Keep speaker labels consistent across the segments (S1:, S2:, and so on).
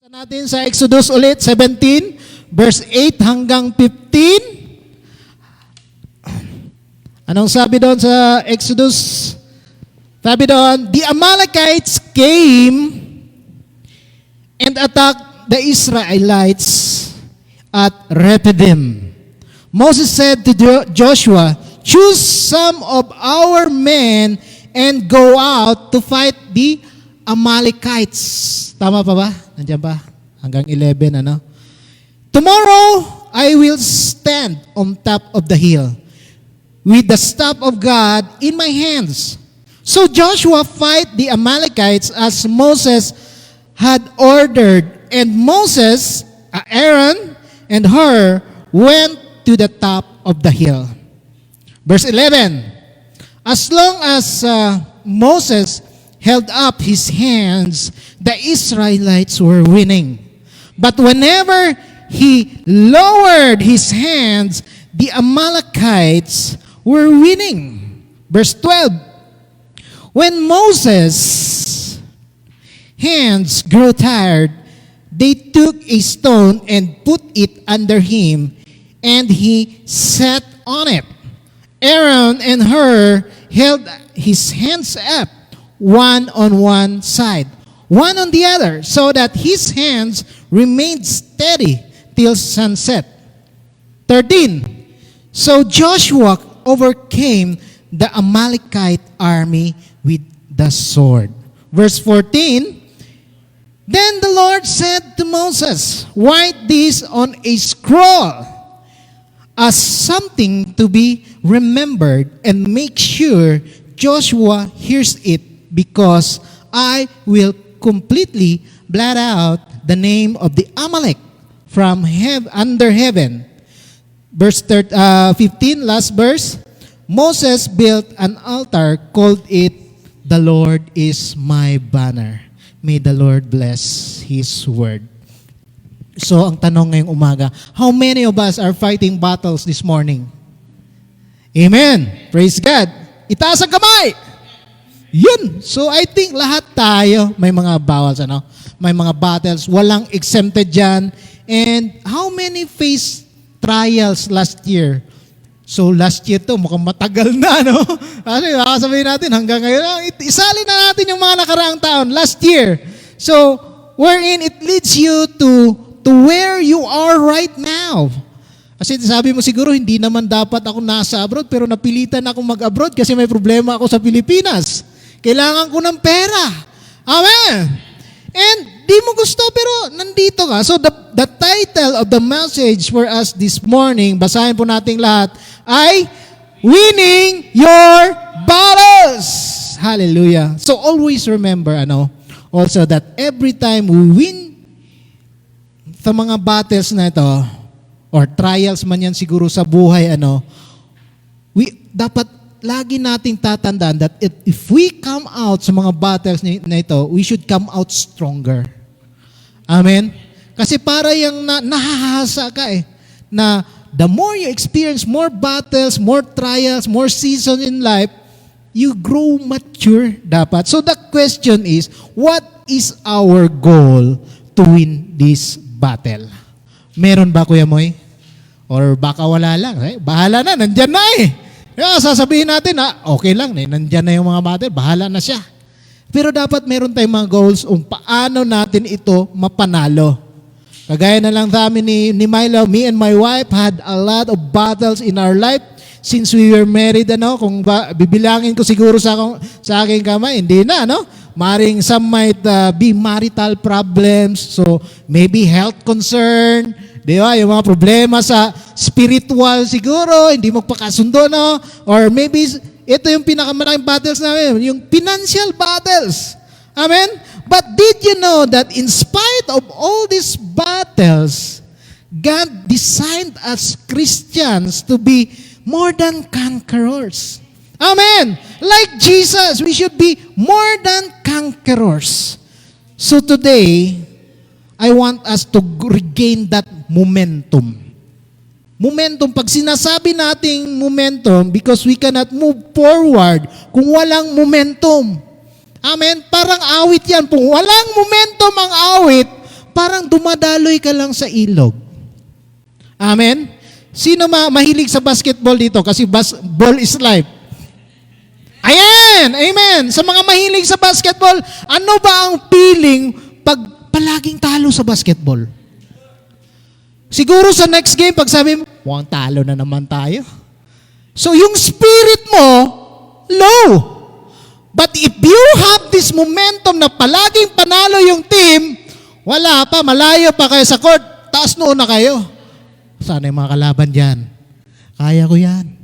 S1: Natin sa Exodus ulit, 17, verse 8 hanggang 15. Anong sabi doon sa Exodus? Sabi doon, the Amalekites came and attacked the Israelites at Rephidim. Moses said to Joshua, choose some of our men and go out to fight the Amalekites. Tama pa ba? Nandiyan ba? Hanggang 11, ano? Tomorrow, I will stand on top of the hill with the staff of God in my hands. So Joshua fight the Amalekites as Moses had ordered, and Moses, Aaron, and Hur went to the top of the hill. Verse 11, as long as Moses held up his hands, the Israelites were winning. But whenever he lowered his hands, the Amalekites were winning. Verse 12, when Moses' hands grew tired, they took a stone and put it under him, and he sat on it. Aaron and Hur held his hands up, one on one side, one on the other, so that his hands remained steady till sunset. 13. So Joshua overcame the Amalekite army with the sword. Verse 14. Then the Lord said to Moses, write this on a scroll as something to be remembered, and make sure Joshua hears it, because I will completely blot out the name of the Amalek from under heaven. Verse 15, last verse. Moses built an altar, called it, the Lord is my banner. May the Lord bless His word. So, ang tanong ngayong umaga, how many of us are fighting battles this morning? Amen. Praise God. Itaas ang kamay. Yun. So, I think lahat tayo may mga bawals, ano? May mga battles. Walang exempted dyan. And how many faced trials last year? So, last year to, mukhang matagal na, no? Kasi sabihin natin, hanggang ngayon, isali na natin yung mga nakaraang taon, last year. So, wherein it leads you to where you are right now. Kasi sabi mo siguro, hindi naman dapat ako nasa abroad, pero napilitan ako mag-abroad kasi may problema ako sa Pilipinas. Kailangan ko ng pera. Amen! And di mo gusto, pero nandito ka. So the title of the message for us this morning, basahin po nating lahat, ay Winning Your Battles! Hallelujah! So always remember, also that every time we win sa mga battles na ito, or trials man yan siguro sa buhay, dapat lagi nating tatandaan that if we come out sa mga battles na ito, we should come out stronger. Amen? Kasi para yung nahahasa ka na the more you experience more battles, more trials, more seasons in life, you grow mature dapat. So the question is, what is our goal to win this battle? Meron ba, Kuya Moy? Or baka wala lang. Bahala na, nandyan na sasabihin natin, okay lang, nandyan na yung mga battle, bahala na siya. Pero dapat meron tayong mga goals kung paano natin ito mapanalo. Kagaya na lang sa amin ni Milo, me and my wife had a lot of battles in our life since we were married. Kung bibilangin ko siguro sa aking kamay, hindi na, Maring some might be marital problems, so maybe health concern, di ba? Yung mga problema sa spiritual siguro, hindi magpakasundo, Or maybe, ito yung pinakamalaking battles namin, yung financial battles. Amen? But did you know that in spite of all these battles, God designed us Christians to be more than conquerors? Amen. Like Jesus, we should be more than conquerors. So today, I want us to regain that momentum. Momentum, pag sinasabi nating momentum, because we cannot move forward kung walang momentum. Amen? Parang awit yan. Kung walang momentum ang awit, parang Sumali ka lang sa ilog. Amen? Sino mahilig sa basketball dito? Kasi ball is life. Ayan! Amen! Sa mga mahilig sa basketball, ano ba ang feeling pag palaging talo sa basketball? Siguro sa next game, pag sabi mo, mukhang talo na naman tayo. So yung spirit mo, low. But if you have this momentum na palaging panalo yung team, wala pa, malayo pa kayo sa court, taas noon na kayo. Sana yung mga kalaban dyan? Kaya ko yan.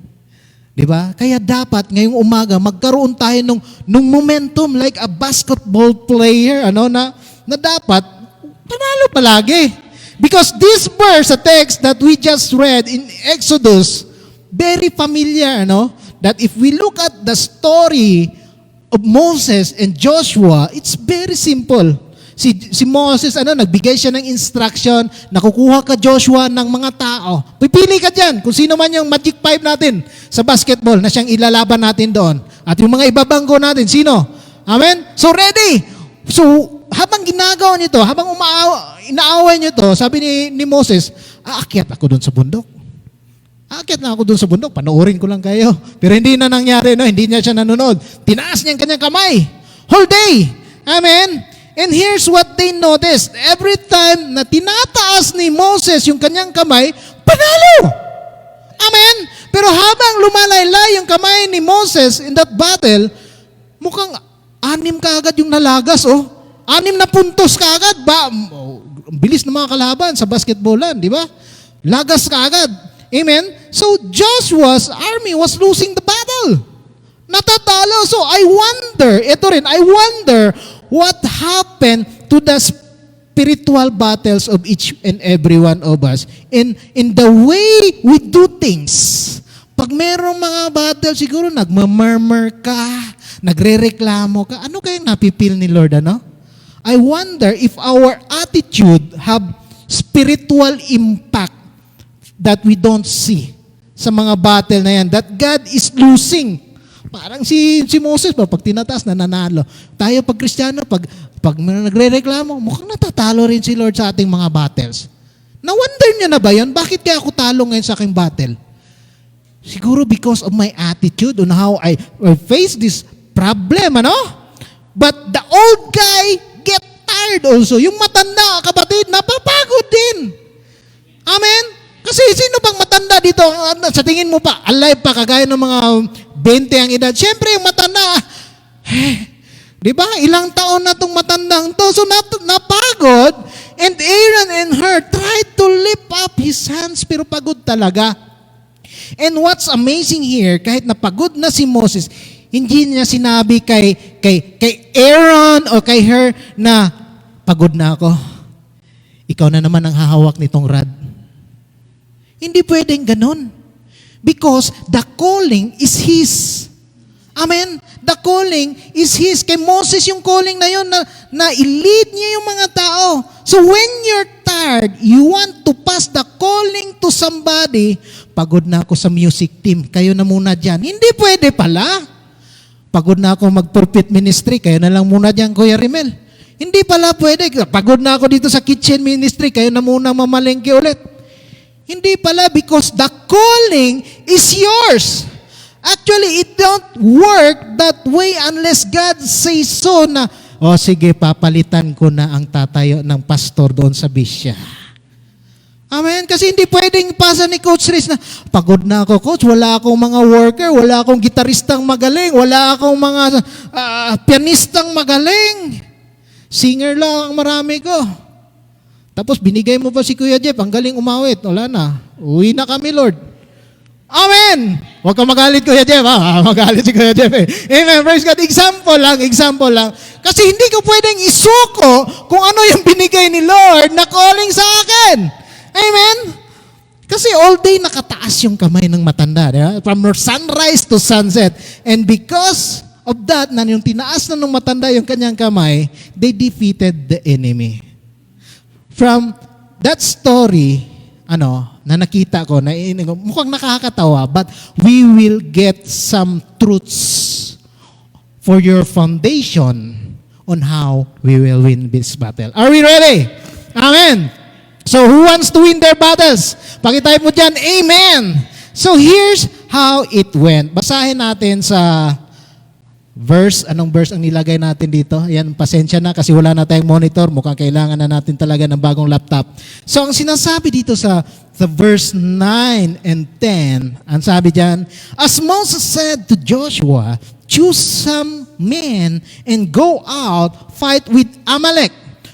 S1: Diba? Kaya dapat ngayong umaga magkaroon tayo nung momentum like a basketball player na dapat panalo palagi. Because this verse, the text that we just read in Exodus, very familiar, that if we look at the story of Moses and Joshua, it's very simple. Si Moses, nagbigay siya ng instruction, nakukuha ka Joshua ng mga tao. Pipili ka dyan kung sino man yung magic 5 natin sa basketball na siyang ilalaban natin doon. At yung mga ibabanggo natin, sino? Amen? So ready! So habang ginagawa nito, habang inaaway nyo to, sabi ni Moses, aakyat ako doon sa bundok. Aakyat na ako doon sa bundok, panoorin ko lang kayo. Pero hindi na nangyari, hindi niya siya nanonood. Tinaas niya ang kanyang kamay. Whole day. Amen? And here's what they noticed. Every time na tinataas ni Moses yung kanyang kamay, panalo! Amen? Pero habang lumalaylay yung kamay ni Moses in that battle, mukhang 6 kaagad yung nalagas, 6 na puntos kaagad. Bilis ng mga kalaban sa basketballan, di ba? Lagas kaagad. Amen? So Joshua's army was losing the battle. Natatalo. So I wonder what happened to the spiritual battles of each and every one of us in the way we do things. Pag merong mga battle, siguro nagmamurmur ka, nagrereklamo ka. Ano kayong napipil ni Lord, I wonder if our attitude have spiritual impact that we don't see sa mga battle na yan, that God is losing. Parang si Moses pag tinataas, nananalo. Tayo pag Kristiyano, pag nagre-reklamo, mukhang natatalo rin si Lord sa ating mga battles. Na-wonder niya na ba yan? Bakit kaya ako talo ngayon sa aking battle? Siguro because of my attitude on how I face this problem, But the old guy get tired also. Yung matanda, kapatid, napapagod din. Amen? Kasi sino bang matanda dito? Sa tingin mo pa, alive pa, kagaya ng mga 20 ang edad. Siyempre, yung matanda, di ba? Ilang taon na itong matandang to. So, napagod. And Aaron and Hur tried to lift up his hands, pero pagod talaga. And what's amazing here, kahit napagod na si Moses, hindi niya sinabi kay Aaron o kay Hur na, pagod na ako. Ikaw na naman ang hahawak nitong rod. Hindi pwedeng ganun. Because the calling is His. Amen? The calling is His. Kay Moses yung calling na yun na i-lead niya yung mga tao. So when you're tired, you want to pass the calling to somebody, pagod na ako sa music team, kayo na muna dyan. Hindi pwede pala. Pagod na ako mag-pulpit ministry, kayo na lang muna dyan, Kuya Rimel. Hindi pala pwede. Pagod na ako dito sa kitchen ministry, kayo na muna mamalengke ulit. Hindi pala, because the calling is yours. Actually, it don't work that way unless God says so na, sige, papalitan ko na ang tatayo ng pastor doon sa bisya. Amen? Kasi hindi pwedeng pasa ni Coach Riz na, pagod na ako, Coach, wala akong mga worker, wala akong gitaristang magaling, wala akong mga pianistang magaling. Singer lang ang marami ko. Tapos binigay mo pa si Kuya Jeff, ang galing umawit. Wala na. Uwi na kami, Lord. Amen! Huwag kang magalit, Kuya Jeff. Magalit si Kuya Jeff. Amen. Praise God. Example lang. Kasi hindi ko pwedeng isuko kung ano yung binigay ni Lord na calling sa akin. Amen? Kasi all day nakataas yung kamay ng matanda. Diba? From sunrise to sunset. And because of that, na yung tinaas na ng matanda yung kanyang kamay, they defeated the enemy. From that story, na nakita ko, mukhang nakakatawa, but we will get some truths for your foundation on how we will win this battle. Are we ready? Amen. So who wants to win their battles? Pakitype mo dyan, Amen! So here's how it went. Basahin natin sa verse. Anong verse ang nilagay natin dito? Ayan, pasensya na kasi wala na tayong monitor. Mukhang kailangan na natin talaga ng bagong laptop. So ang sinasabi dito sa verse 9 and 10, ang sabi dyan, as Moses said to Joshua, choose some men and go out, fight with Amalek.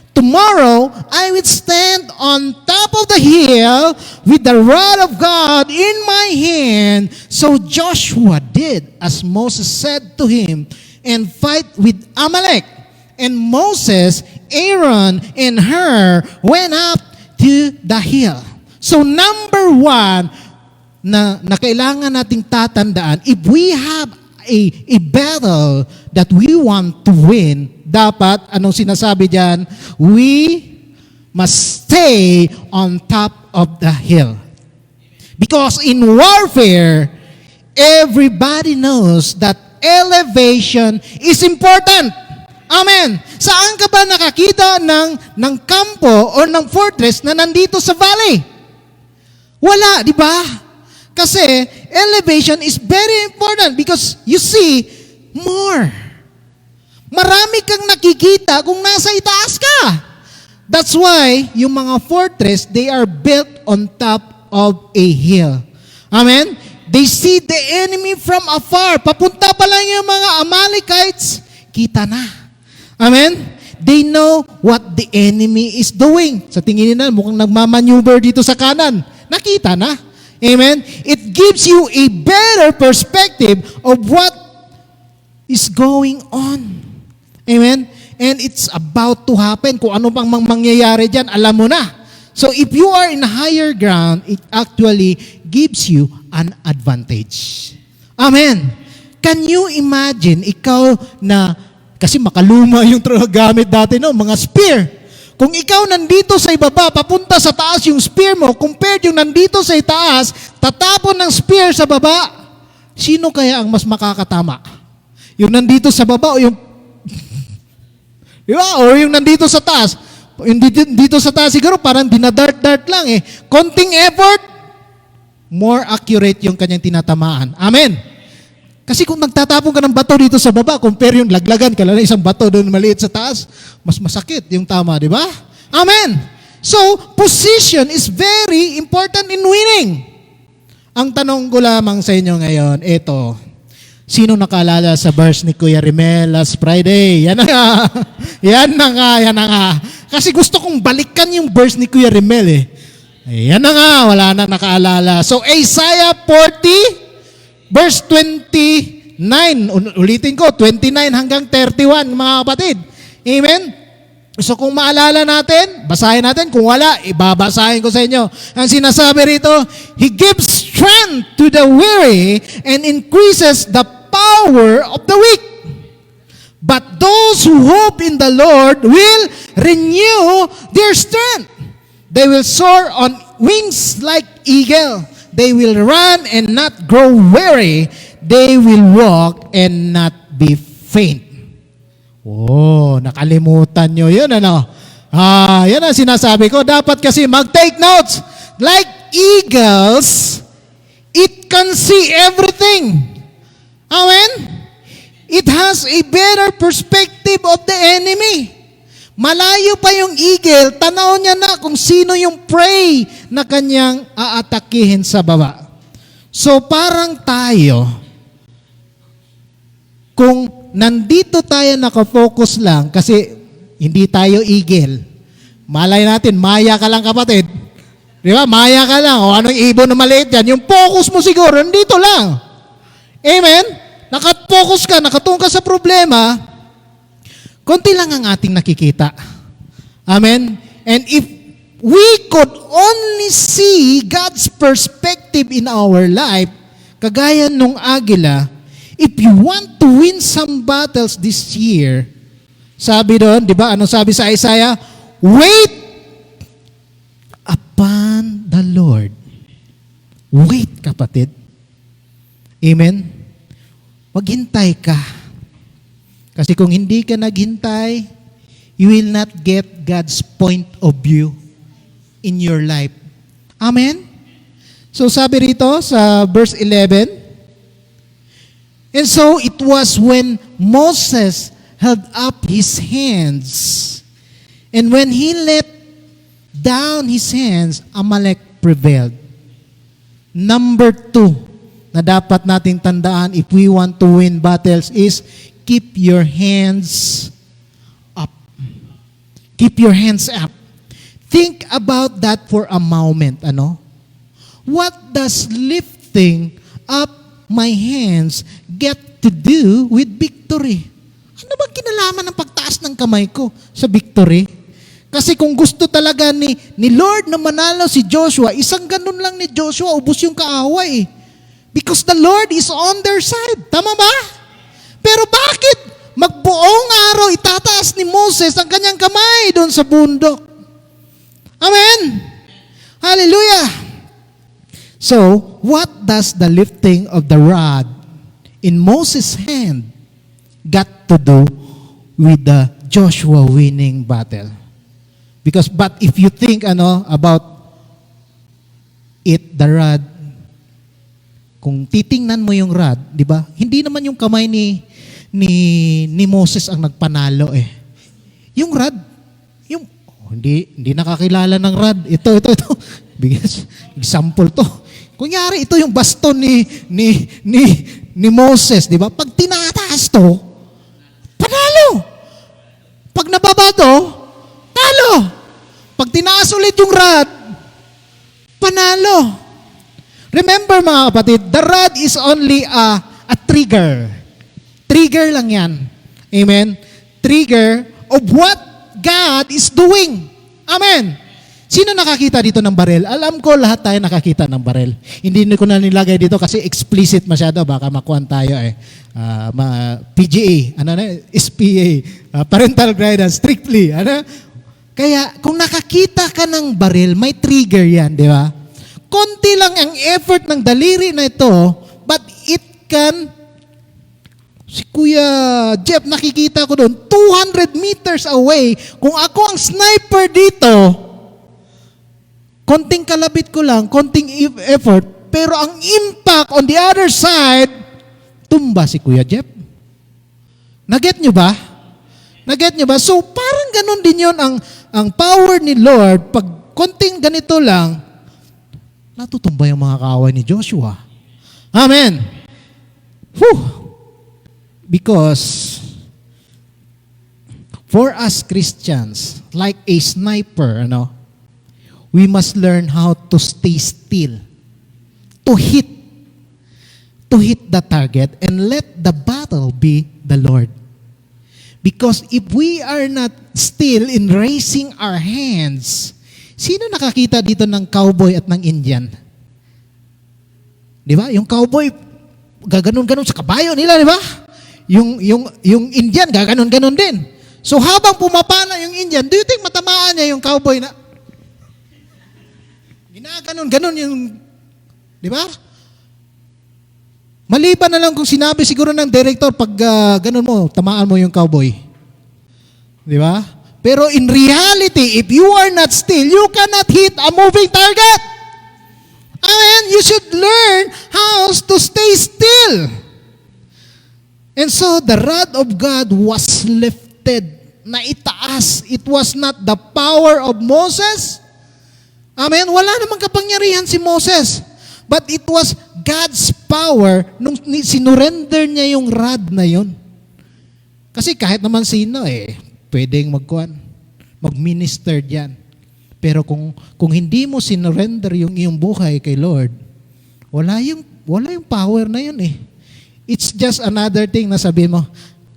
S1: Tomorrow, I will stand on top of the hill with the rod of God in my hand. So Joshua did as Moses said to him and fight with Amalek. And Moses, Aaron, and Hur went up to the hill. So number one na kailangan nating tatandaan, if we have a battle that we want to win, dapat, anong sinasabi dyan? We must stay on top of the hill. Because in warfare, everybody knows that elevation is important. Amen. Saan ka ba nakakita ng kampo o ng fortress na nandito sa valley? Wala, di ba? Kasi elevation is very important because you see more. Marami kang nakikita kung nasa itaas ka. That's why yung mga fortress, they are built on top of a hill. Amen? They see the enemy from afar. Papunta pa lang yung mga Amalekites, kita na. Amen? They know what the enemy is doing. Sa tingin nila, mukhang nagmamaneuver dito sa kanan. Nakita na. Amen? It gives you a better perspective of what is going on. Amen? And it's about to happen. Kung ano bang mangyayari dyan, alam mo na. So if you are in higher ground, it actually gives you an advantage. Amen? Can you imagine, ikaw na, kasi makaluma yung gamit dati, no? Mga spear. Kung ikaw nandito sa ibaba, papunta sa taas yung spear mo, compared yung nandito sa itaas, tatapon ng spear sa baba, sino kaya ang mas makakatama? Yung nandito sa baba o yung diba? O yung nandito sa taas. Yung dito sa taas siguro parang dinadart-dart lang eh. Konting effort, more accurate yung kanyang tinatamaan. Amen. Kasi kung nagtatapon ka ng bato dito sa baba, compare yung laglagan ka lang isang bato doon maliit sa taas, mas masakit yung tama, di ba? Amen. So, position is very important in winning. Ang tanong ko lamang sa inyo ngayon, ito, sino nakalala sa verse ni Kuya Rimel last Friday? Yan na nga. Yan na nga, yan na nga. Kasi gusto kong balikan yung verse ni Kuya Rimel eh. Yan na nga, wala na nakaalala. So, Isaiah 40, verse 29, ulitin ko, 29 hanggang 31, mga kapatid. Amen? So kung maalala natin, basahin natin. Kung wala, ibabasahin ko sa inyo. Ang sinasabi rito, He gives strength to the weary and increases the power of the weak. But those who hope in the Lord will renew their strength. They will soar on wings like eagle. They will run and not grow weary. They will walk and not be faint. Oh, nakalimutan nyo yun, ano? Yan ang sinasabi ko. Dapat kasi mag-take notes. Like eagles, it can see everything. Amen? It has a better perspective of the enemy. Malayo pa yung eagle, tanaw niya na kung sino yung prey na kanyang aatakihin sa baba. So parang tayo, kung nandito tayo nakafocus lang, kasi hindi tayo eagle, malay natin, maya ka lang kapatid. Di ba? Maya ka lang. O anong ibon na maliit yan? Yung focus mo siguro, nandito lang. Amen? Nakafocus ka, nakatung ka sa problema, konti lang ang ating nakikita. Amen? And if we could only see God's perspective in our life, kagaya nung agila, if you want to win some battles this year, sabi doon, di ba, anong sabi sa Isaiah? Wait upon the Lord. Wait, kapatid. Amen? Maghintay ka. Kasi kung hindi ka naghintay, you will not get God's point of view. in your life. Amen? So sabi rito sa verse 11, and so it was when Moses held up his hands, and when he let down his hands, Amalek prevailed. Number 2 na dapat nating tandaan if we want to win battles is keep your hands up. Keep your hands up. Think about that for a moment. What does lifting up my hands get to do with victory? Ano bang kinalaman ng pagtaas ng kamay ko sa victory? Kasi kung gusto talaga ni Lord na manalo si Joshua, isang ganun lang ni Joshua, ubos yung kaaway. Because the Lord is on their side. Tama ba? Pero bakit magbuong araw itataas ni Moses ang kanyang kamay doon sa bundok? Amen? Hallelujah! So, what does the lifting of the rod in Moses' hand got to do with the Joshua winning battle? But if you think about it, the rod, kung titingnan mo yung rod, di ba? Hindi naman yung kamay ni Moses ang nagpanalo eh. Yung rod, hindi nakakilala ng rod. Ito. Bigas, example to. Kunyari, ito yung baston ni Moses, di ba? Pag tinataas to, panalo. Pag nababa to, talo. Pag tinaas ulit yung rod, panalo. Remember mga kapatid, the rod is only a trigger. Trigger lang yan. Amen? Trigger of what God is doing. Amen? Sino nakakita dito ng barel? Alam ko lahat tayo nakakita ng barel. Hindi ko na nilagay dito kasi explicit masyado. Baka makuhan tayo PGA, SPA, parental guidance, strictly. Kaya kung nakakita ka ng baril, may trigger yan, di ba? Konti lang ang effort ng daliri na ito, but it can, si Kuya Jeff, nakikita ko doon, 200 meters away, kung ako ang sniper dito, konting kalabit ko lang, konting effort, pero ang impact on the other side, tumba si Kuya Jeff. Naget nyo ba? So parang ganun din yun ang power ni Lord, pag konting ganito lang, natutumba yung mga kaaway ni Joshua. Amen. Whew. Because for us Christians, like a sniper, we must learn how to stay still, to hit the target and let the battle be the Lord. Because if we are not still in raising our hands, sino nakakita dito ng cowboy at ng Indian? Di ba? Yung cowboy, gaganon-ganon sa kabayo nila, di ba? Yung Indian, gaganon-ganon din. So habang pumapana yung Indian, do you think matamaan niya yung cowboy na? Ginaganon-ganon yung, di ba? Maliban na lang kung sinabi siguro ng director, pag ganun mo, tamaan mo yung cowboy. Di ba? Pero in reality, if you are not still, you cannot hit a moving target. Amen? You should learn how to stay still. And so, the rod of God was lifted, na itaas. It was not the power of Moses. Amen? Wala namang kapangyarihan si Moses. But it was God's power nung sinurrender niya yung rod na yun. Kasi kahit naman sino pwedeng mag-minister diyan. Pero kung hindi mo sinurrender yung iyong buhay kay Lord, wala yung power na yun It's just another thing na sabihin mo,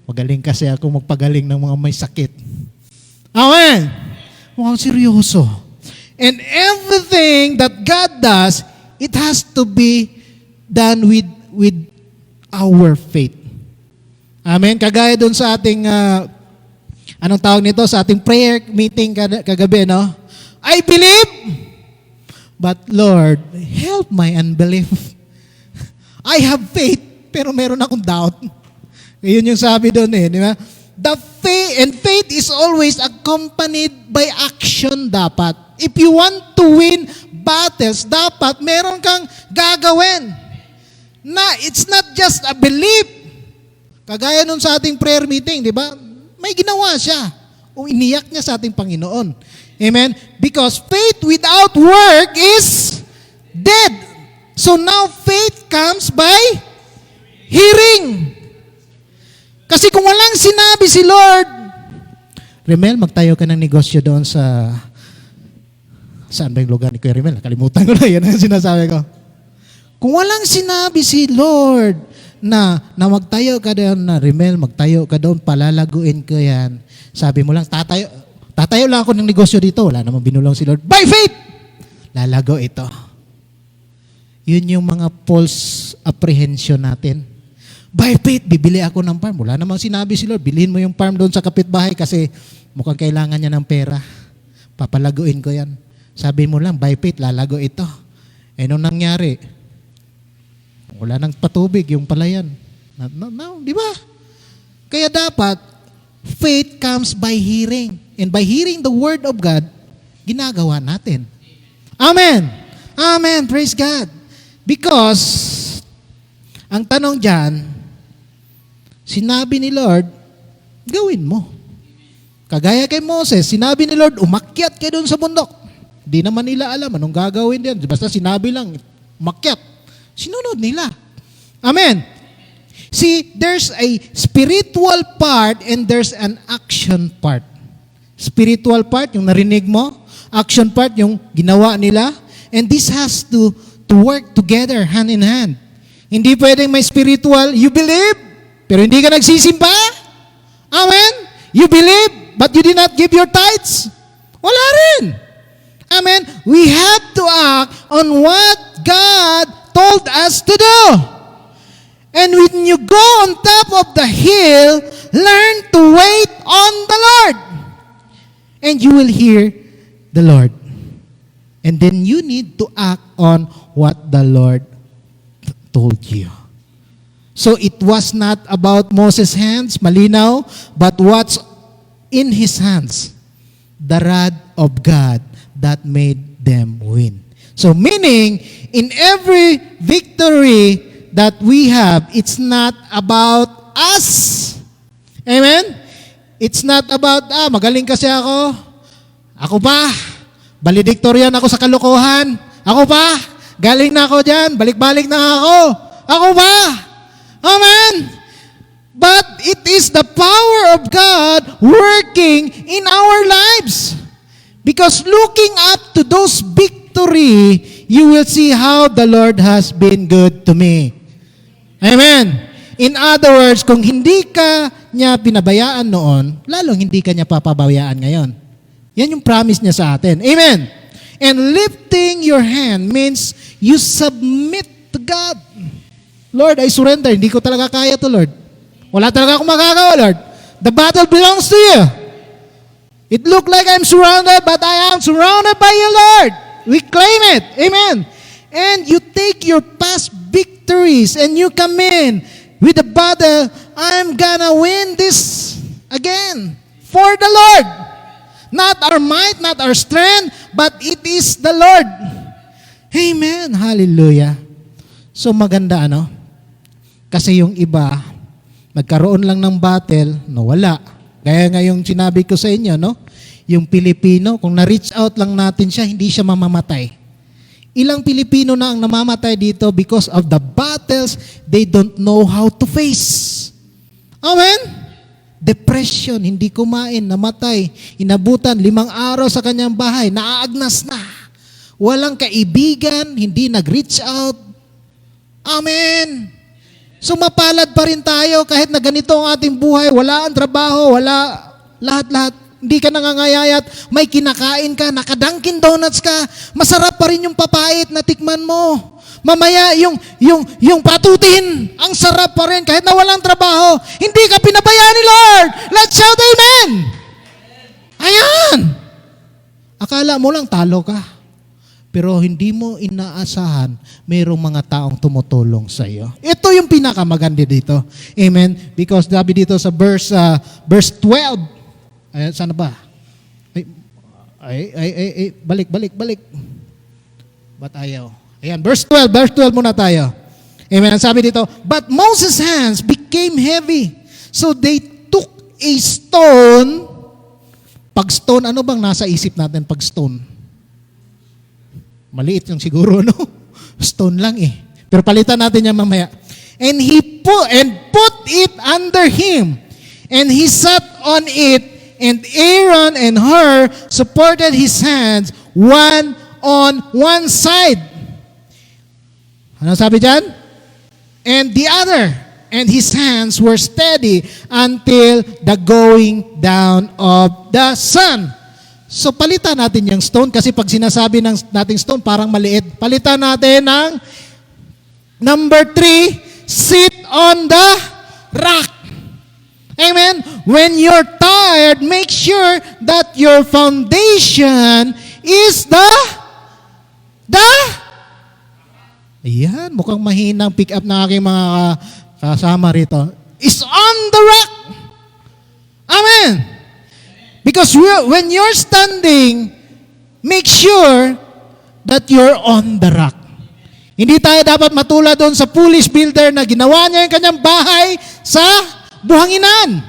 S1: magaling kasi ako magpagaling ng mga may sakit. Amen! Mukhang seryoso. And everything that God does, it has to be done with our faith. Amen? Kagaya doon sa ating, anong tawag nito? Sa ating prayer meeting kagabi, no? I believe, but Lord, help my unbelief. I have faith, pero meron akong doubt. Yun yung sabi doon di ba? The faith is always accompanied by action dapat. If you want to win battles, dapat meron kang gagawin. Na it's not just a belief. Kagaya nun sa ating prayer meeting, di ba? May ginawa siya. O iniyak niya sa ating Panginoon. Amen? Because faith without work is dead. So now faith comes by hearing. Kasi kung walang sinabi si Lord, Remel, magtayo ka ng negosyo doon sa... Saan ba yung lugar ni Kuya Remel? Nakalimutan ko na, yan ang sinasabi ko. Kung walang sinabi si Lord na magtayo ka doon, na Remel, magtayo ka doon, palalaguin ko yan. Sabi mo lang, tatayo lang ako ng negosyo dito. Wala namang binulong si Lord. By faith! Lalago ito. Yun yung mga false apprehension natin. By faith, bibili ako ng farm. Wala namang sinabi si Lord, bilhin mo yung farm doon sa kapitbahay kasi mukhang kailangan niya ng pera. Papalaguin ko yan. Sabi mo lang, by faith, lalago ito. Eh, nung nangyari, wala nang patubig yung palayan. Di ba? Kaya dapat, faith comes by hearing. And by hearing the word of God, ginagawa natin. Amen. Amen. Praise God. Because, ang tanong dyan, sinabi ni Lord, gawin mo. Kagaya kay Moses, sinabi ni Lord, umakyat kayo doon sa bundok. Di naman nila alam anong gagawin din. Basta sinabi lang, umakyat. Sinunod nila. Amen. See, there's a spiritual part and there's an action part. Spiritual part, yung narinig mo. Action part, yung ginawa nila. And this has to work together, hand in hand. Hindi pwedeng may spiritual, you believe, pero hindi ka nagsisimba. Amen? You believe, but you did not give your tithes. Wala rin. Amen? We have to act on what God told us to do. And when you go on top of the hill, learn to wait on the Lord. And you will hear the Lord. And then you need to act on what the Lord told you. So it was not about Moses' hands, malinaw, but what's in his hands, the rod of God that made them win. So meaning, in every victory that we have, it's not about us. Amen? It's not about, magaling kasi ako. Ako pa. Valedictorian ako sa kalokohan. Ako pa. Galing na ako dyan. Balik-balik na ako. Ako pa. Amen. But it is the power of God working in our lives. Because looking up to those victory, you will see how the Lord has been good to me. Amen. In other words, kung hindi ka niya pinabayaan noon, lalong hindi ka niya papabayaan ngayon. Yan yung promise niya sa atin. Amen. And lifting your hand means you submit to God. Lord, I surrender. Hindi ko talaga kaya to, Lord. Wala talaga akong magagawa, Lord. The battle belongs to you. It looked like I'm surrounded, but I am surrounded by you, Lord. We claim it. Amen. And you take your past victories and you come in with the battle, I'm gonna win this again for the Lord. Not our might, not our strength, but it is the Lord. Amen. Hallelujah. So maganda, ano? Kasi yung iba, nagkaroon lang ng battle, nawala. Kaya nga yung sinabi ko sa inyo, no? Yung Pilipino, kung na-reach out lang natin siya, hindi siya mamamatay. Ilang Pilipino na ang namamatay dito because of the battles they don't know how to face. Amen? Depression, hindi kumain, namatay. Inabutan 5 araw sa kanyang bahay, naaagnas na. Walang kaibigan, hindi nag-reach out. Amen. So mapalad pa rin tayo kahit na ganito ang ating buhay, wala ang trabaho, wala lahat-lahat. Hindi ka nangangayayat, may kinakain ka, nakadunkin donuts ka, masarap pa rin yung papait na tikman mo. Mamaya yung patutin, ang sarap pa rin kahit na walang trabaho. Hindi ka pinabayaan ni Lord. Let's shout amen. Ayan. Akala mo lang talo ka. Pero hindi mo inaasahan, mayroong mga taong tumutulong sa iyo. Ito yung pinakamaganda dito. Amen. Because sabi dito sa verse 12, ayan, sana ba? Ay, Balik. Ba't ayaw? Ayan, verse 12 muna tayo. Amen. Ang sabi dito, but Moses' hands became heavy. So they took a stone. Pag stone, ano bang nasa isip natin pag stone? Maliit yung siguro, no? Stone lang eh. Pero palitan natin yan mamaya. And he put it under him. And he sat on it, and Aaron and Hur supported his hands, one on one side. Ano sabi dyan? And the other. And his hands were steady until the going down of the sun. So palitan natin yung stone kasi pag sinasabi nating stone parang maliit. Palitan natin ng number 3, sit on the rock. Amen? When you're tired, make sure that your foundation is Ayan, mukhang mahinang pick up ng aking mga kasama rito. Is on the rock. Amen. Because when you're standing, make sure that you're on the rock. Hindi tayo dapat matulad doon sa foolish builder na ginawa niya yung kanyang bahay sa buhanginan.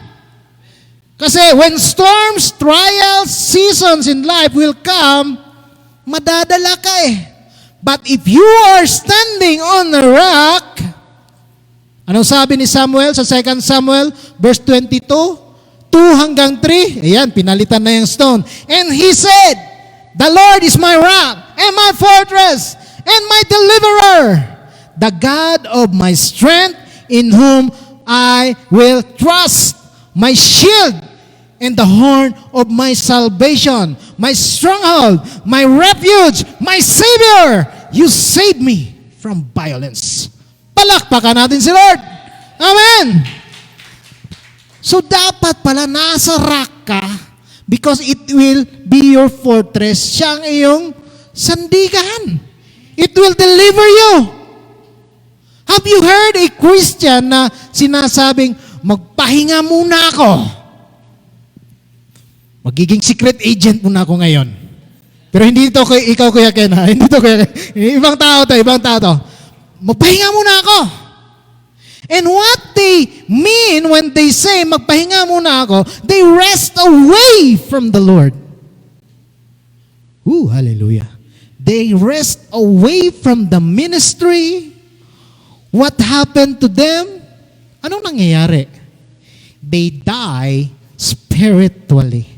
S1: Kasi when storms, trials, seasons in life will come, madadala ka eh. But if you are standing on the rock, anong sabi ni Samuel sa 2 Samuel verse 22, 2 hanggang 3, ayan, pinalitan na yung stone. And he said, the Lord is my rock and my fortress and my deliverer, the God of my strength, in whom I will trust, my shield and the horn of my salvation, my stronghold, my refuge, my Savior. You save me from violence. Palakpakan natin si Lord. Amen. So dapat pala nasa rock ka because it will be your fortress. Siya ang iyong sandigan. It will deliver you. Have you heard a Christian na sinasabing, magpahinga muna ako? Magiging secret agent muna ako ngayon. Pero hindi ito ikaw, Kuya Ken, ha? Hindi ito, Kuya Ken. Ibang tao to. Magpahinga muna ako. And what they mean when they say, magpahinga muna ako, they rest away from the Lord. Hallelujah. They rest away from the ministry. What happened to them? Anong nangyayari? They die spiritually.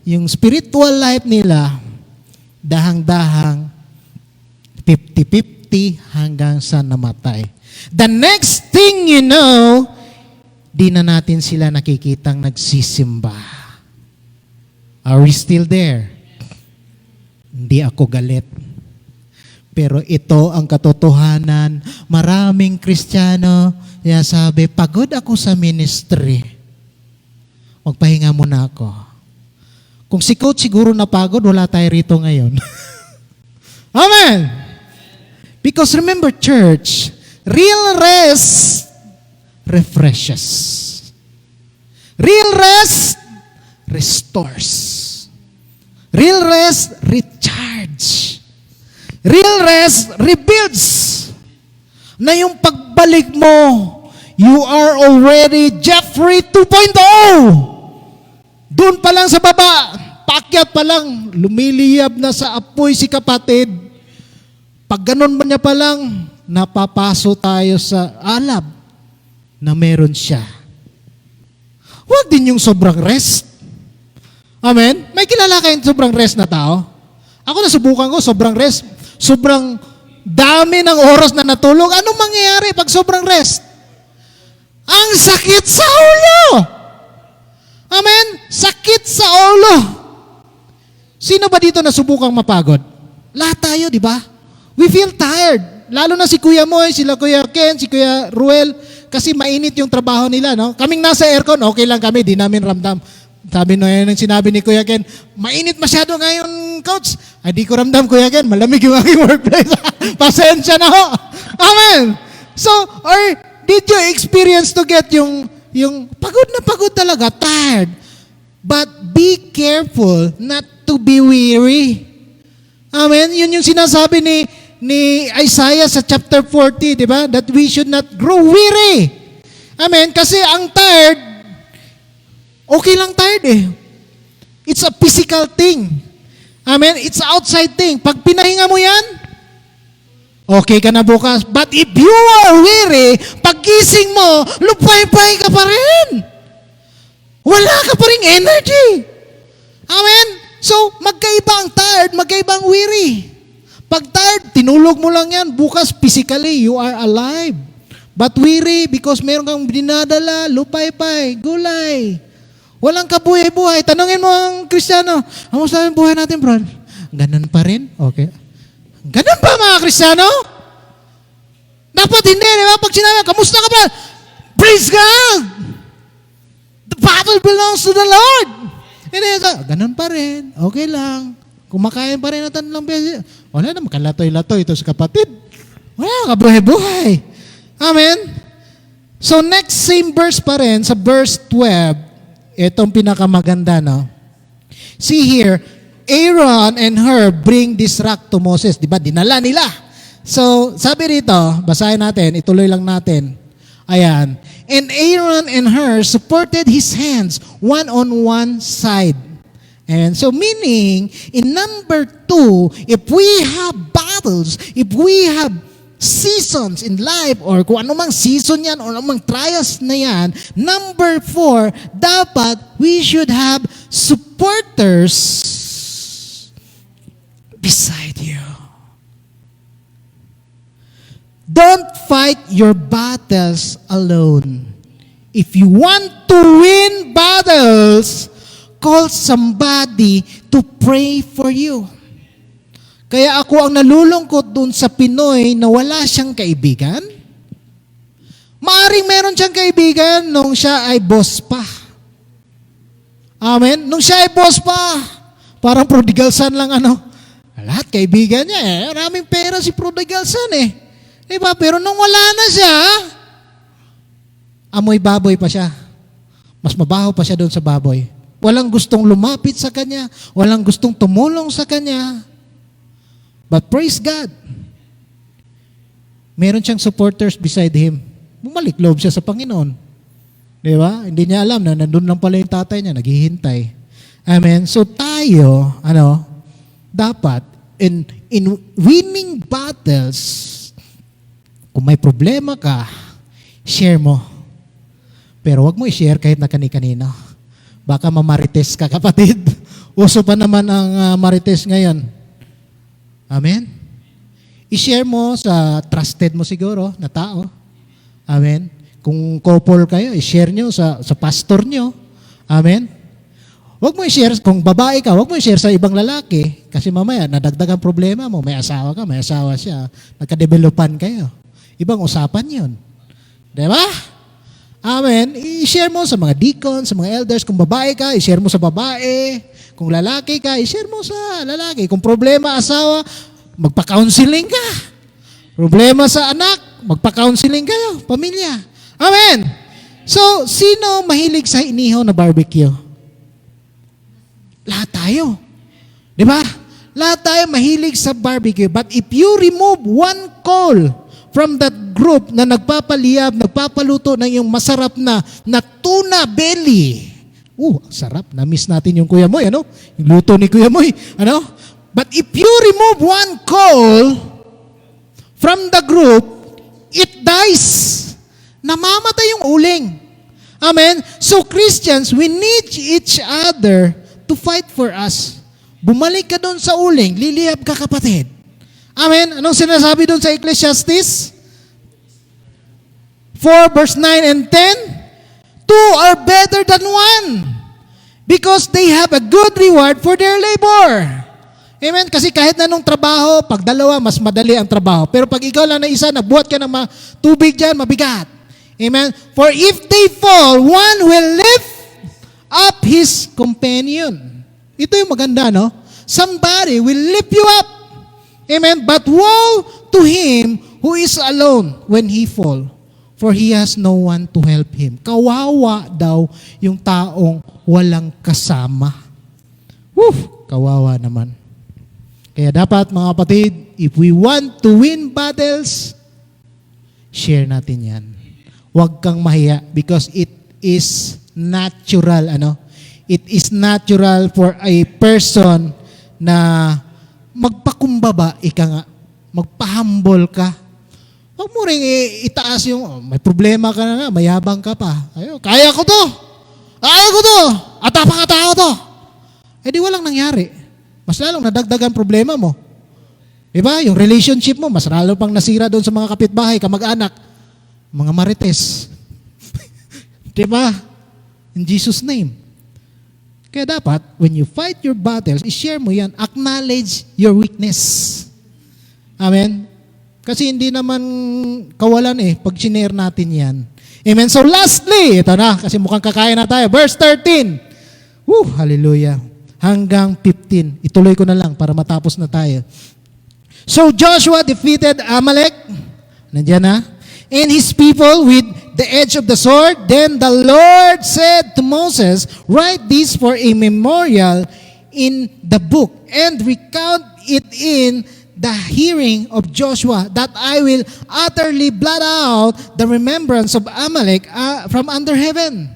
S1: Yung spiritual life nila, dahang-dahang 50-50 hanggang sa namatay. The next thing you know, di na natin sila nakikitang nagsisimba. Are we still there? Hindi ako galit. Pero ito ang katotohanan. Maraming Kristiyano, sabi, pagod ako sa ministry. Magpahinga muna ako. Kung si coach siguro napagod, wala tayo rito ngayon. Amen! Because remember, church, real rest refreshes. Real rest restores. Real rest recharge. Real rest rebuilds. Na yung pagbalik mo, you are already Jeffrey 2.0. Doon pa lang sa baba, paakyat pa lang, lumiliyab na sa apoy si kapatid. Pag ganun ba niya pa lang, napapaso tayo sa alab na meron siya. Huwag din yung sobrang rest. Amen? May kilala kayong sobrang rest na tao? Ako nasubukan ko, sobrang rest. Sobrang dami ng oras na natulog. Anong mangyayari pag sobrang rest? Ang sakit sa ulo! Amen? Sakit sa ulo. Sino ba dito nasubukang mapagod? Lahat tayo, di ba? We feel tired. Lalo na si Kuya Moy, sila Kuya Ken, si Kuya Ruel, kasi mainit yung trabaho nila, no? Kaming nasa aircon, okay lang kami, di namin ramdam. Sabi no, yan ang sinabi ni Kuya Ken, mainit masyado ngayon, coach. Ay, di ko ramdam, Kuya Ken, malamig yung aking workplace. Pasensya na ho. Amen. So, or did you experience to get yung pagod na pagod talaga, tired. But be careful not to be weary. Amen? Yun yung sinasabi ni Isaiah sa chapter 40, di ba? That we should not grow weary. Amen? Kasi ang tired, okay lang tired eh. It's a physical thing. Amen? It's outside thing. Pag pinahinga mo yan, okay ka na bukas. But if you are weary, paggising mo, lupay-pay ka pa rin. Wala ka pa rin energy. Amen? So, magkaiba ang tired, magkaiba ang weary. Pag tired, tinulog mo lang yan. Bukas, physically, you are alive. But weary, because meron kang dinadala, lupay-pay, gulay. Walang kabuhay-buhay. Tanungin mo ang Kristiyano, ano sabi ang buhay natin, bro? Ganun pa rin? Okay. Ganun pa mga Kristiyano? Dapat hindi, di ba? Pag sinabi, kamusta ka ba? Praise God! The battle belongs to the Lord. Hindi, ganun pa rin. Okay lang. Kumakain pa rin natin lang. Wala na, makalatoy-latoy ito sa kapatid. Wala, kabuhay-buhay. Amen? So next same verse pa rin, sa verse 12, itong pinakamaganda, no? See here, Aaron and Hur bring this rock to Moses. Diba? Dinala nila. So, sabi rito, basahin natin, ituloy lang natin. Ayan. And Aaron and Hur supported his hands, one on one side. And so meaning, in number 2, if we have battles, if we have seasons in life, or kung anumang season yan, or anumang trials na yan, number 4, dapat we should have supporters beside you. Don't fight your battles alone. If you want to win battles, call somebody to pray for you. Kaya ako ang nalulungkot dun sa Pinoy na wala siyang kaibigan. Maaring meron siyang kaibigan nung siya ay boss pa. Amen? Nung siya ay boss pa, parang prodigal son lang lahat kaibigan niya eh. Maraming pera si prodigal son eh. Diba? Pero nung wala na siya, amoy baboy pa siya. Mas mabaho pa siya doon sa baboy. Walang gustong lumapit sa kanya. Walang gustong tumulong sa kanya. But praise God, meron siyang supporters beside him. Bumalik loob siya sa Panginoon. Di ba? Hindi niya alam na nandun lang pala yung tatay niya, naghihintay. Amen? So tayo, dapat, in winning battles, kung may problema ka, share mo. Pero wag mo i-share kahit na kani-kanino. Baka mamarites ka, kapatid. Uso pa naman ang marites ngayon. Amen? I-share mo sa trusted mo siguro na tao. Amen? Kung couple kayo, i-share nyo sa pastor nyo. Amen? Huwag mo i-share, kung babae ka, huwag mo i-share sa ibang lalaki. Kasi mamaya, nadagdagan problema mo. May asawa ka, may asawa siya. Nagka-developan kayo. Ibang usapan yun. Diba? Amen? I-share mo sa mga deacons, sa mga elders. Kung babae ka, i-share mo sa babae. Kung lalaki ka, i-share mo sa lalaki. Kung problema asawa, magpa-counseling ka. Problema sa anak, magpa-counseling kayo, pamilya. Amen. So, sino mahilig sa inihaw na barbecue? Lahat tayo. Di ba? Lahat tayo mahilig sa barbecue. But if you remove one coal from that group na nagpapaliyab, nagpapaluto ng yung masarap na tuna belly, sarap. Na-miss natin yung Kuya Moy, Yung luto ni Kuya Moy, But if you remove one coal from the group, it dies. Namamatay yung uling. Amen? So Christians, we need each other to fight for us. Bumalik ka doon sa uling, liliyab ka, kapatid. Amen? Anong sinasabi doon sa Ecclesiastes 4 verse 9 and 10? Two are better than one because they have a good reward for their labor. Amen? Kasi kahit na nung trabaho, pag dalawa, mas madali ang trabaho. Pero pag ikaw lang na isa, nabuhat ka ng tubig dyan, mabigat. Amen? For if they fall, one will lift up his companion. Ito yung maganda, Somebody will lift you up. Amen? But woe to him who is alone when he fall. For he has no one to help him. Kawawa daw yung taong walang kasama. Woo! Kawawa naman. Kaya dapat mga kapatid, if we want to win battles, share natin yan. Huwag kang mahiya because it is natural, It is natural for a person na magpakumbaba, magpahumble ka. Huwag mo rin itaas yung, may problema ka na nga, mayabang ka pa. Ayun, kaya ko to! Atapang-atao to! Eh di walang nangyari. Mas lalong nadagdagan problema mo. Diba? Yung relationship mo, mas lalo pang nasira doon sa mga kapitbahay, kamag-anak, mga marites. Diba? In Jesus' name. Kaya dapat, when you fight your battles, i-share mo yan, acknowledge your weakness. Amen? Kasi hindi naman kawalan pag sinare natin yan. Amen? So lastly, ito na, kasi mukhang kakaya na tayo. Verse 13. Hallelujah. Hanggang 15. Ituloy ko na lang para matapos na tayo. So Joshua defeated Amalek. Nandiyan na. And his people with the edge of the sword. Then the Lord said to Moses, write this for a memorial in the book and recount it in the hearing of Joshua, that I will utterly blot out the remembrance of Amalek from under heaven.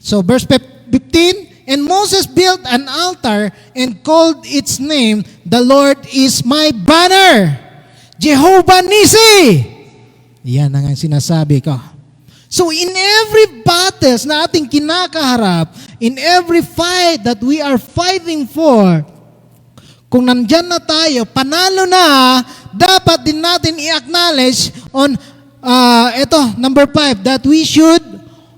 S1: So verse 15, and Moses built an altar and called its name, the Lord is my banner, Jehovah Nissi. Yan ang sinasabi ko. So in every battles na ating kinakaharap, in every fight that we are fighting for, kung nandyan na tayo, panalo na, dapat din natin i-acknowledge on, number 5, that we should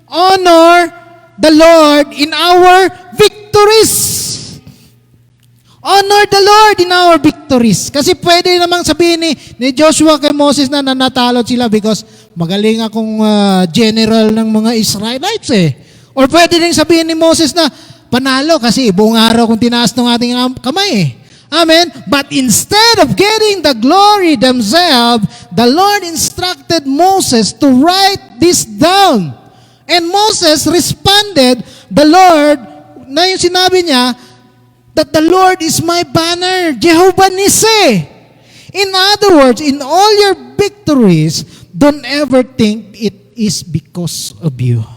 S1: honor the Lord in our victories. Honor the Lord in our victories. Kasi pwede namang sabihin ni Joshua kay Moses na nanatalo sila because magaling akong general ng mga Israelites Or pwede din sabihin ni Moses na panalo kasi buong araw kung tinaas ng ating kamay Amen? But instead of getting the glory themselves, the Lord instructed Moses to write this down. And Moses responded, the Lord, na yung sinabi niya, that the Lord is my banner, Jehovah Nissi. In other words, in all your victories, don't ever think it is because of you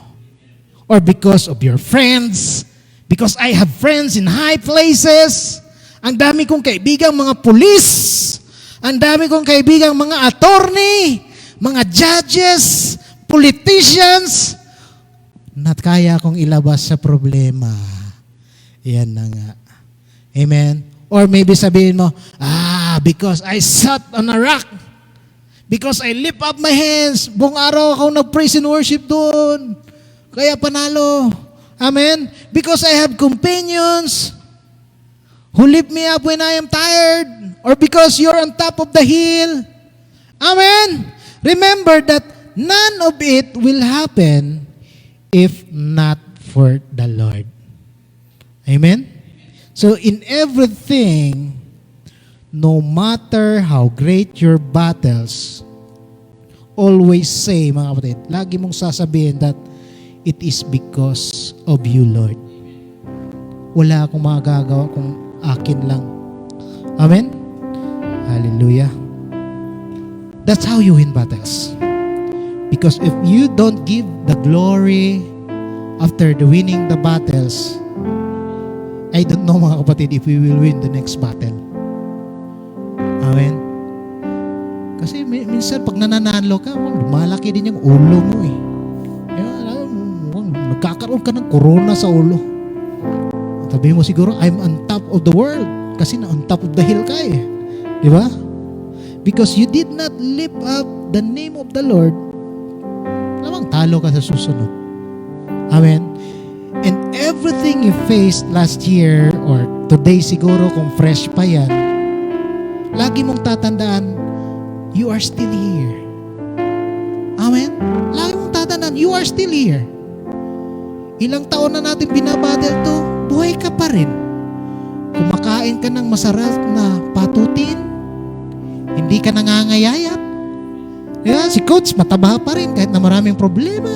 S1: or because of your friends, because I have friends in high places. Ang dami kong kaibigang mga pulis, ang dami kong kaibigang mga attorney, mga judges, politicians, na kaya kong ilabas sa problema. Yan na nga. Amen? Or maybe sabihin mo, because I sat on a rock, because I lift up my hands, buong araw ako nag-praise and worship doon, kaya panalo. Amen? Because I have companions who lift me up when I am tired, or because you're on top of the hill. Amen? Remember that none of it will happen if not for the Lord. Amen? So in everything, no matter how great your battles, always say, mga kapatid, lagi mong sasabihin that it is because of you, Lord. Wala akong magagawa kung akin lang. Amen? Hallelujah. That's how you win battles. Because if you don't give the glory after the winning the battles, I don't know mga kapatid if we will win the next battle. Amen? Kasi minsan pag nananalo ka, lumalaki din yung ulo mo nagkakaroon ka ng corona sa ulo. Sabihin mo siguro, I'm on top of the world. Kasi na on top of the hill ka Di ba? Because you did not lift up the name of the Lord, lamang talo ka sa susunod. Amen? And everything you faced last year or today siguro kung fresh pa yan, lagi mong tatandaan, you are still here. Amen? Lagi mong tatandaan, you are still here. Ilang taon na natin binabattle to, buhay ka pa rin. Kumakain ka ng masarap na patutin, hindi ka nangangayayat. Si coach, mataba pa rin kahit na maraming problema.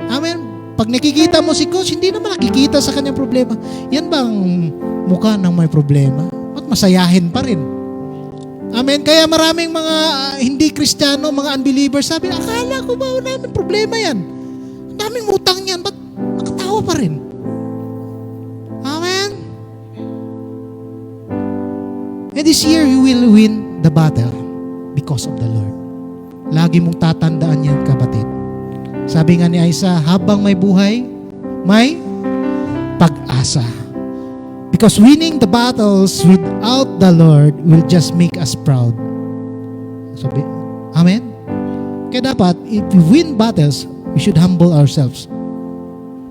S1: Amen? Pag nakikita mo si coach, hindi naman nakikita sa kanyang problema. Yan bang mukha ng may problema? At masayahin pa rin. Amen. Kaya maraming mga hindi Kristiyano, mga unbelievers, sabi, akala ko ba namin problema yan? Ang daming utang yan, ba't nakatawa pa rin? Amen. And this year, you will win the battle because of the Lord. Lagi mong tatandaan yan, kapatid. Sabi nga ni Isa, habang may buhay, may pag-asa. Because winning the battles without the Lord will just make us proud. Sabi, amen? Kaya dapat, if we win battles, we should humble ourselves.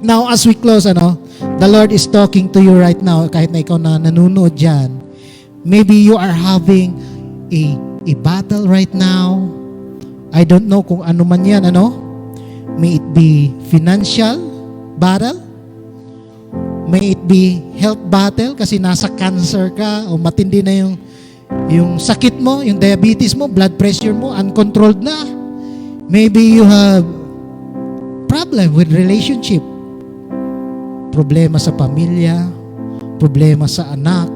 S1: Now, as we close, the Lord is talking to you right now, kahit na ikaw na nanonood dyan. Maybe you are having a battle right now. I don't know kung ano man yan, May it be financial battle. May it be health battle kasi nasa cancer ka o matindi na yung sakit mo, yung diabetes mo, blood pressure mo, uncontrolled na. Maybe you have problem with relationship. Problema sa pamilya, problema sa anak,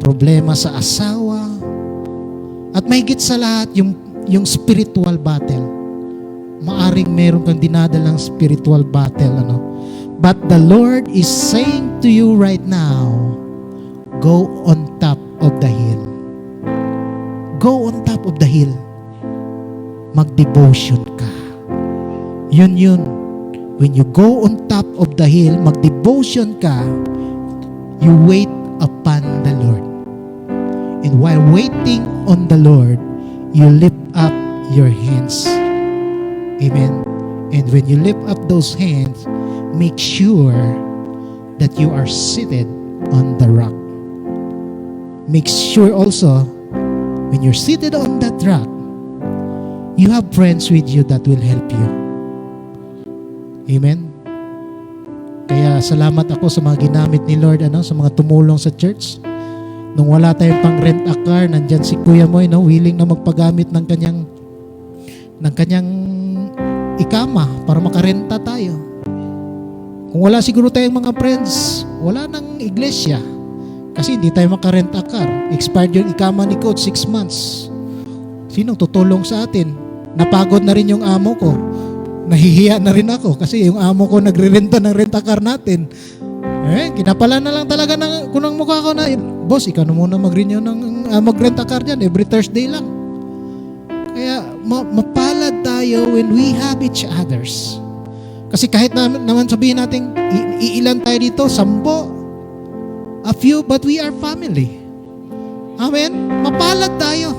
S1: problema sa asawa. At mahigit sa lahat, yung spiritual battle. Maaring meron kang dinadalang spiritual battle, But the Lord is saying to you right now, go on top of the hill. Go on top of the hill. Mag-devotion ka. Yun. When you go on top of the hill, mag-devotion ka, you wait upon the Lord. And while waiting on the Lord, you lift up your hands. Amen. And when you lift up those hands, make sure that you are seated on the rock. Make sure also, when you're seated on that rock, you have friends with you that will help you. Amen? Kaya salamat ako sa mga ginamit ni Lord, sa mga tumulong sa church. Nung wala tayong pang rent a car, nandyan si Kuya Moy, willing na magpagamit ng kanyang ikama para makarenta tayo. Kung wala siguro tayong mga friends, wala nang iglesia. Kasi hindi tayo makarent a car. Expired yung ikama ni Coach, 6 months. Sinong tutulong sa atin? Napagod na rin yung amo ko. Nahihiya na rin ako kasi yung amo ko nagre-renta ng rent-a-car natin. Kinapala na lang talaga kunang mukha ko na, boss, ikaw na muna mag-renew mag-rent-a-car dyan. Every Thursday lang. Kaya mapalad tayo when we have each others. Kasi kahit naman sabihin natin, iilan tayo dito, 10, a few, but we are family. Amen? Mapalad tayo.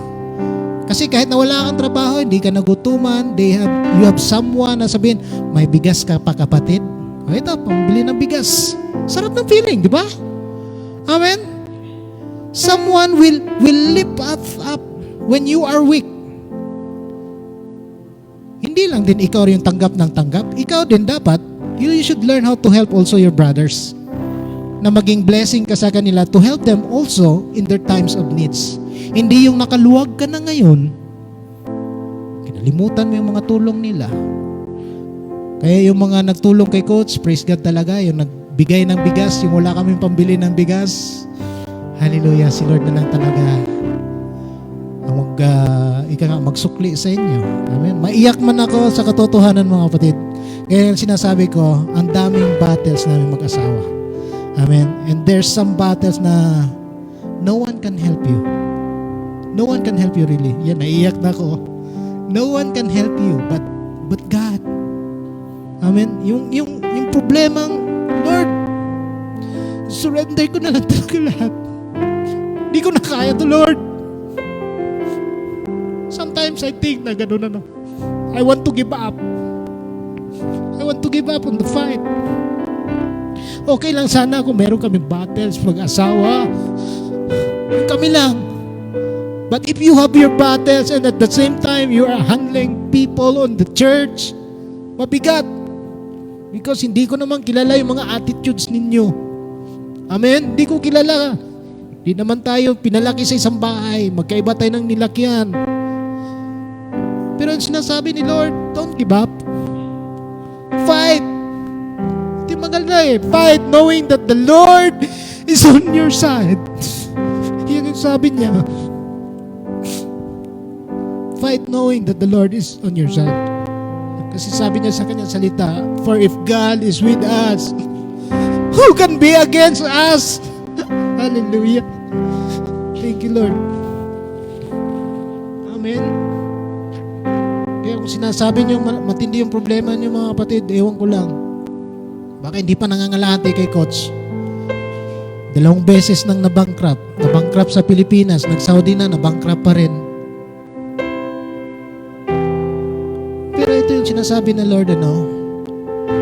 S1: Kasi kahit na wala kang trabaho, hindi ka nagutuman, you have someone na sabihin, may bigas ka pa, kapatid. O ito, pambili ng bigas. Sarap ng feeling, di ba? Amen? Someone will lift us up when you are weak. Hindi lang din ikaw yung tanggap ng tanggap. Ikaw din dapat, you should learn how to help also your brothers. Na maging blessing ka sa kanila to help them also in their times of needs. Hindi yung nakaluwag ka na ngayon, kinalimutan mo yung mga tulong nila. Kaya yung mga nagtulong kay Coach, praise God talaga, yung nagbigay ng bigas, yung wala kaming pambili ng bigas, hallelujah, si Lord na lang talaga ang magsukli sa inyo. Amen. Maiyak man ako sa katotohanan, mga kapatid. Kaya sinasabi ko, ang daming battles namin mag-asawa. Amen. And there's some battles na no one can help you. No one can help you really. Yan, naiiyak na ako. No one can help you but God. Amen. Yung problemang, Lord, surrender ko na lang talaga lahat. Hindi ko na kaya to, Lord. Sometimes I think na gano'n na. I want to give up. I want to give up on the fight. Okay lang sana kung meron kami battles, mag-asawa. Kami lang. But if you have your battles and at the same time you are handling people on the church, mabigat. Because hindi ko naman kilala yung mga attitudes ninyo. Amen? Hindi ko kilala. Hindi naman tayo pinalaki sa isang bahay. Magkaiba tayo ng nilakyan. Pero ang sinasabi ni Lord, don't give up. Fight. na eh. Fight knowing that the Lord is on your side. Yan yung sabi niya. Fight knowing that the Lord is on your side. Kasi sabi niya sa kanyang salita, for if God is with us, who can be against us? Hallelujah. Thank you, Lord. Amen. Kaya kung sinasabi niyo matindi yung problema niyo mga kapatid, ewan ko lang. Baka hindi pa nangangalate kay Coach. 2 beses nang nabankrupt. Nabankrupt sa Pilipinas, nag-Saudi na, nabankrupt pa rin. Pero ito yung sinasabi ng Lord,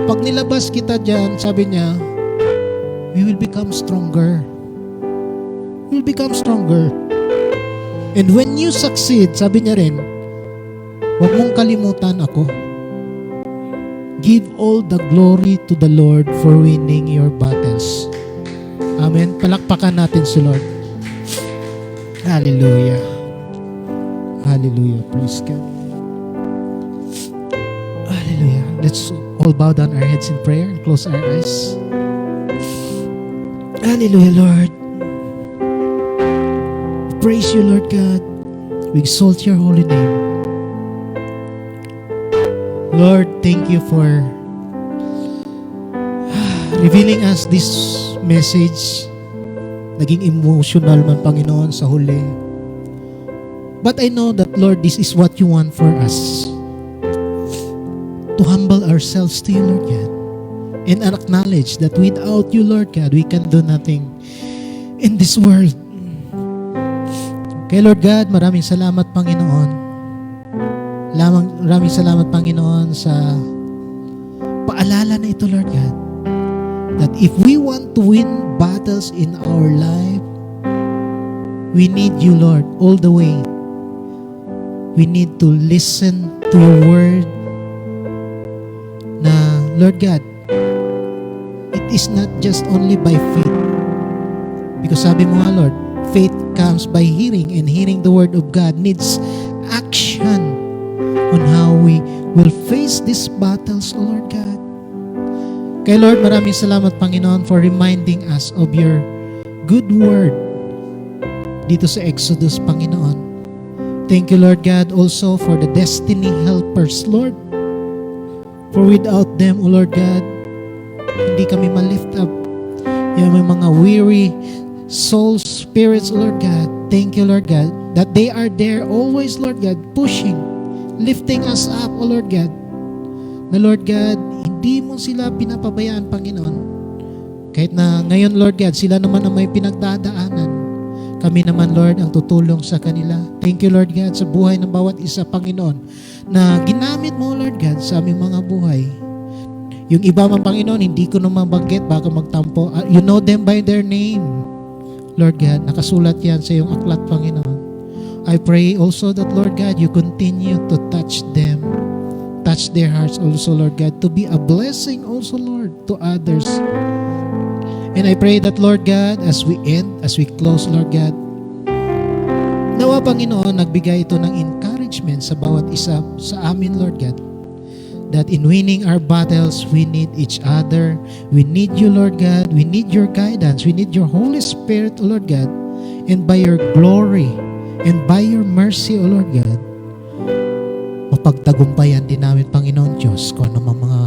S1: pag nilabas kita dyan, sabi niya, we will become stronger. We will become stronger. And when you succeed, sabi niya rin, huwag mong kalimutan ako. Give all the glory to the Lord for winning your battles. Amen. Palakpakan natin si Lord. Hallelujah. Hallelujah. Praise God. Hallelujah. Let's all bow down our heads in prayer and close our eyes. Hallelujah, Lord. Praise you, Lord God. We exalt your holy name. Lord, thank you for revealing us this message. Naging emotional man, Panginoon, sa huli. But I know that, Lord, this is what you want for us. To humble ourselves to you, Lord God. And acknowledge that without you, Lord God, we can do nothing in this world. Kaya Lord God, maraming salamat, Panginoon. Maraming salamat, Panginoon, sa paalala na ito, Lord God. That if we want to win battles in our life, we need you, Lord, all the way. We need to listen to your word na, Lord God, it is not just only by faith. Because sabi mo nga, Lord, faith comes by hearing, and hearing the word of God needs action on how we will face these battles, O Lord God. Kaya Lord, maraming salamat, Panginoon, for reminding us of your good word dito sa Exodus, Panginoon. Thank you, Lord God, also for the destiny helpers, Lord. For without them, O Lord God, hindi kami ma-lift up. Yung mga weary souls, spirits, O Lord God. Thank you, Lord God, that they are there always, Lord God, pushing, lifting us up, O Lord God. Na Lord God, hindi mo sila pinapabayaan, Panginoon. Kahit na ngayon, Lord God, sila naman ang may pinagdadaanan. Kami naman, Lord, ang tutulong sa kanila. Thank you, Lord God, sa buhay ng bawat isa, Panginoon, na ginamit mo, Lord God, sa aming mga buhay. Yung iba man, Panginoon, hindi ko naman banggit, baka magtampo. You know them by their name. Lord God, nakasulat yan sa iyong aklat, Panginoon. I pray also that, Lord God, you continue to touch them. Touch their hearts also, Lord God, to be a blessing also, Lord, to others. And I pray that, Lord God, as we end, as we close, Lord God, nawa, Panginoon, nagbigay ito ng encouragement sa bawat isa sa amin, Lord God, that in winning our battles, we need each other. We need you, Lord God. We need your guidance. We need your Holy Spirit, O Lord God. And by your glory and by your mercy, O Lord God, mapagtagumpayan din namin, Panginoon Diyos, kung anumang mga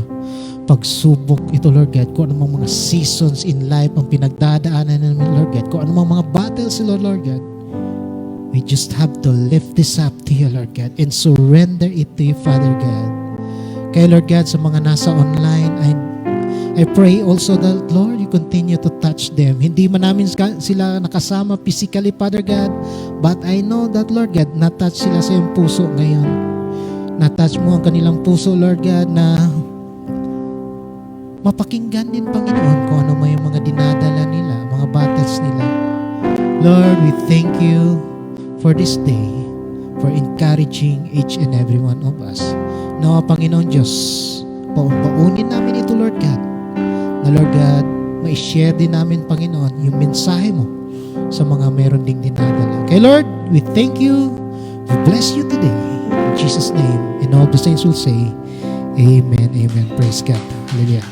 S1: pagsubok ito, Lord God, kung anumang mga seasons in life ang pinagdadaanan namin, Lord God, kung anumang mga battles, Lord God, we just have to lift this up to you, Lord God, and surrender it to you, Father God. Kaya Lord God, sa mga nasa online, I pray also that, Lord, you continue to touch them. Hindi man namin sila nakasama physically, Father God, but I know that, Lord God, na-touch sila sa iyong puso ngayon. Na-touch mo ang kanilang puso, Lord God, na mapakinggan din, Panginoon, kung ano may mga dinadala nila, mga battles nila. Lord, we thank you for this day, for encouraging each and every one of us. Nawa, Panginoon Diyos, paunin namin ito, Lord God, na Lord God, ma-share din namin, Panginoon, yung mensahe mo sa mga meron ding dinadala. Kaya Lord, we thank you, we bless you today, in Jesus' name, and all the saints will say, Amen, Amen. Praise God. Hallelujah.